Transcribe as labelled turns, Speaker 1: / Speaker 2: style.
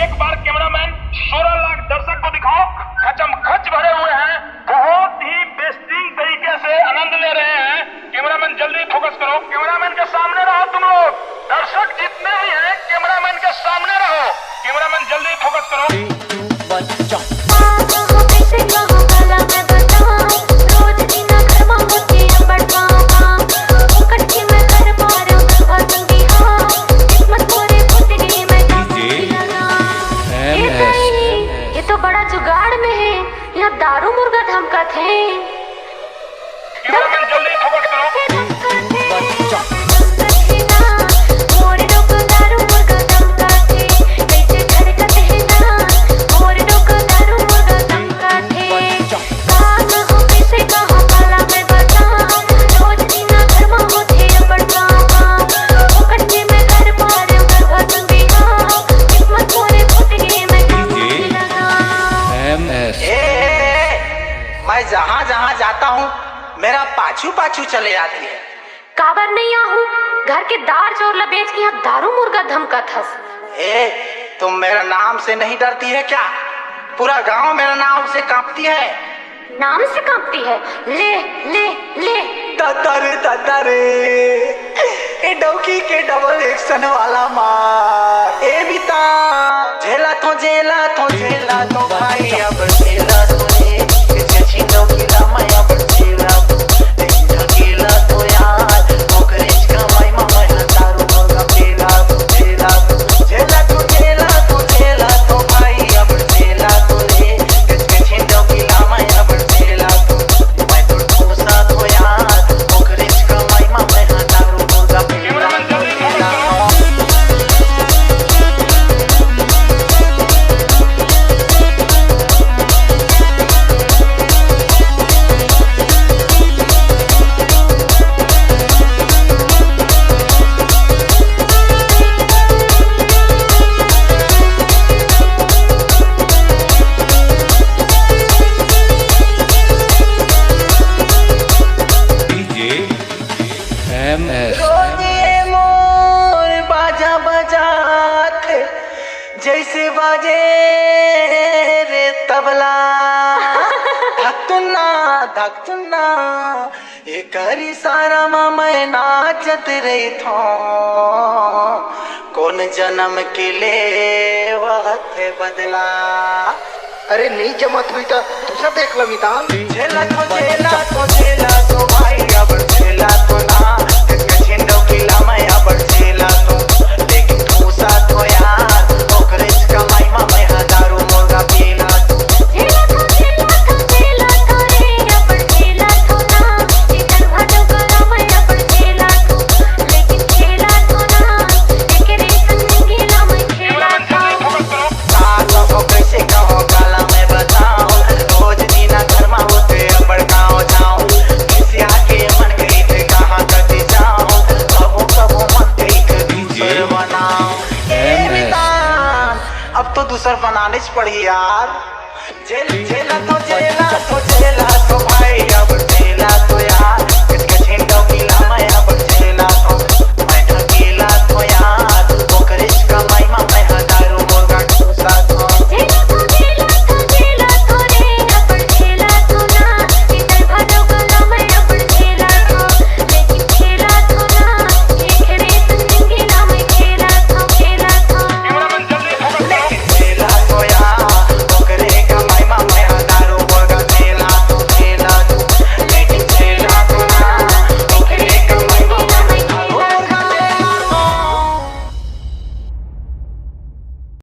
Speaker 1: एक बार कैमरामैन 16 लाख दर्शक को दिखाओ, खचम खच भरे हुए हैं, बहुत ही बेस्टिंग तरीके से आनंद ले रहे हैं। कैमरामैन जल्दी फोकस करो, कैमरामैन के सामने रहो तुम लोग, दर्शक जितने भी हैं कैमरामैन के सामने रहो। कैमरामैन जल्दी फोकस करो।
Speaker 2: तो बड़ा जुगाड़ में है, यहाँ दारू मुर्गा धमकत है।
Speaker 1: कैमरामैन जल्दी फोकस करो।
Speaker 3: मैं जहाँ जहाँ जाता हूँ मेरा पाछू पाछू चले आती है।
Speaker 2: काबर नहीं आहूँ, घर के दार चोर लबेच के यहाँ दारू मुर्गा धमकत हस।
Speaker 3: तुम मेरा नाम से नहीं डरती है क्या? पूरा गांव मेरा नाम से कांपती है।
Speaker 2: नाम से कांपती है? ले ले ले
Speaker 3: दादा रे ए डौकी के डबल एक्शन वाला मार। ए बिता झेला तो भाई अब झेला तो मोर बाजा बजाते जैसे बाजे रे तबला। धक्तुना ये करी सारा मैं नाचत रही थो। कौन जन्म के ले वक्त बदला।
Speaker 4: अरे नहीं जमत हुई तो दूसरा देख लो मितान।
Speaker 3: झेला तो भाई अब झेला तो ना छिंडो किला मैं अब झेला तो। लेकिन तू साथ हो यार ओकरेज कमाई मा मैं हजारों मुर्गा पीला तो। अब तो दूसर बनाने पड़ी यार।